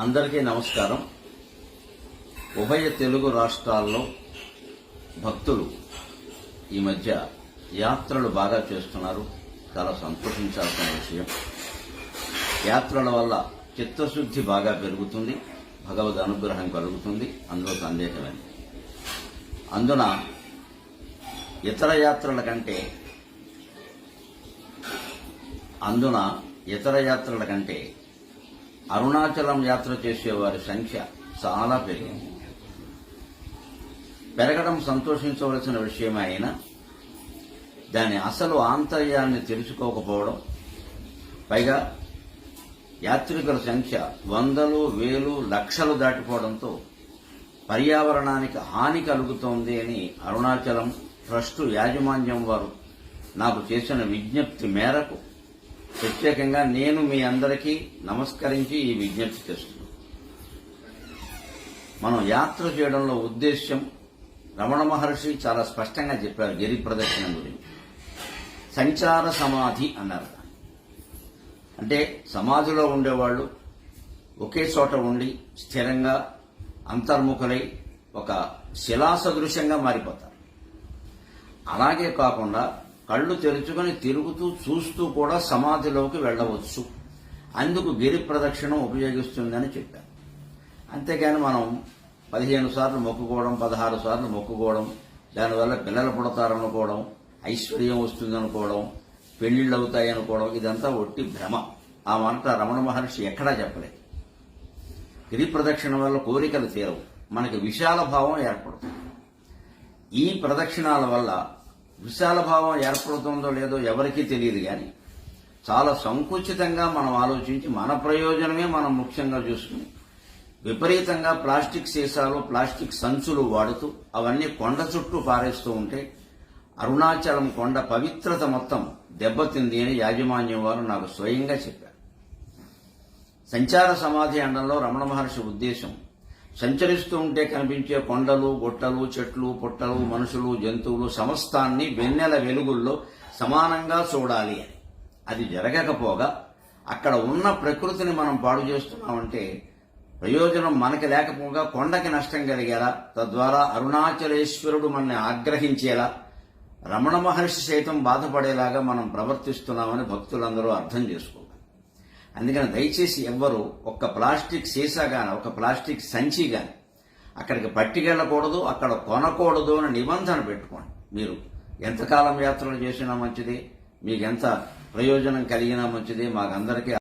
అందరికీ నమస్కారం. ఉభయ తెలుగు రాష్ట్రాల్లో భక్తులు ఈ మధ్య యాత్రలు బాగా చేస్తున్నారు. చాలా సంతోషించాల్సిన విషయం. యాత్రల వల్ల చిత్తశుద్ధి బాగా పెరుగుతుంది, భగవద్ అనుగ్రహం కలుగుతుంది, అందులో సందేహమైంది. అందున ఇతర యాత్రల కంటే అరుణాచలం యాత్ర చేసేవారి సంఖ్య చాలా పెరిగింది. పెరగడం సంతోషించవలసిన విషయమే అయినా దాని అసలు ఆంతర్యాన్ని తెలుసుకోకపోవడం, పైగా యాత్రికుల సంఖ్య వందలు, వేలు, లక్షలు దాటిపోవడంతో పర్యావరణానికి హాని కలుగుతోంది అని అరుణాచలం ట్రస్టు యాజమాన్యం వారు నాకు చేసిన విజ్ఞప్తి మేరకు ప్రత్యేకంగా నేను మీ అందరికీ నమస్కరించి ఈ విజ్ఞప్తి చేస్తున్నాను. మనం యాత్ర చేయడంలో ఉద్దేశ్యం రమణ మహర్షి చాలా స్పష్టంగా చెప్పారు. గిరి ప్రదక్షిణ గురించి సంచార సమాధి అన్నారు. అంటే సమాధిలో ఉండేవాళ్లు ఒకే చోట ఉండి స్థిరంగా అంతర్ముఖులై ఒక శిలాసదృశ్యంగా మారిపోతారు. అలాగే కాకుండా కళ్ళు తెరుచుకొని తిరుగుతూ చూస్తూ కూడా సమాధిలోకి వెళ్లవచ్చు. అందుకు గిరి ప్రదక్షిణం ఉపయోగిస్తుందని చెప్పారు. అంతేగాని మనం 15 సార్లు మొక్కుకోవడం, 16 సార్లు మొక్కుకోవడం, దానివల్ల పిల్లలు పుడతారనుకోవడం, ఐశ్వర్యం వస్తుందనుకోవడం, పెళ్లిళ్ళు అవుతాయనుకోవడం, ఇదంతా ఒట్టి భ్రమ. ఆ మాట రమణ మహర్షి ఎక్కడా చెప్పలేదు. గిరి ప్రదక్షిణ వల్ల కోరికలు తీరవు, మనకి విశాల భావం ఏర్పడుతుంది. ఈ ప్రదక్షిణాల వల్ల విశాల భావం ఏర్పడుతుందో లేదో ఎవరికీ తెలియదు. కానీ చాలా సంకుచితంగా మనం ఆలోచించి మన ప్రయోజనమే మనం ముఖ్యంగా చూసుకుని విపరీతంగా ప్లాస్టిక్ సీసాలు, ప్లాస్టిక్ సంచులు వాడుతూ అవన్నీ కొండ చుట్టూ పారేస్తూ ఉంటే అరుణాచలం కొండ పవిత్రత మొత్తం దెబ్బతింది అని యాజమాన్యం వారు నాకు స్వయంగా చెప్పారు. సంచార సమాధి అండంలో రమణ మహర్షి ఉద్దేశం సంచరిస్తూ ఉంటే కనిపించే కొండలు, గుట్టలు, చెట్లు, పుట్టలు, మనుషులు, జంతువులు సమస్తాన్ని వెన్నెల వెలుగుల్లో సమానంగా చూడాలి అని. అది జరగకపోగా అక్కడ ఉన్న ప్రకృతిని మనం పాడు చేస్తున్నామంటే ప్రయోజనం మనకి లేకపోగా కొండకి నష్టం కలిగేలా, తద్వారా అరుణాచలేశ్వరుడు మనల్ని ఆగ్రహించేలా, రమణ మహర్షి సైతం బాధపడేలాగా మనం ప్రవర్తిస్తున్నామని భక్తులందరూ అర్థం చేసుకోవాలి. అందుకని దయచేసి ఎవ్వరూ ఒక్క ప్లాస్టిక్ సీసా గాని, ఒక ప్లాస్టిక్ సంచి గాని అక్కడికి పట్టుకెళ్లకూడదు, అక్కడ కొనకూడదు అని నిబంధన పెట్టుకోండి. మీరు ఎంతకాలం యాత్రలు చేసినా మంచిదే, మీకెంత ప్రయోజనం కలిగినా మంచిదే. మాకందరికీ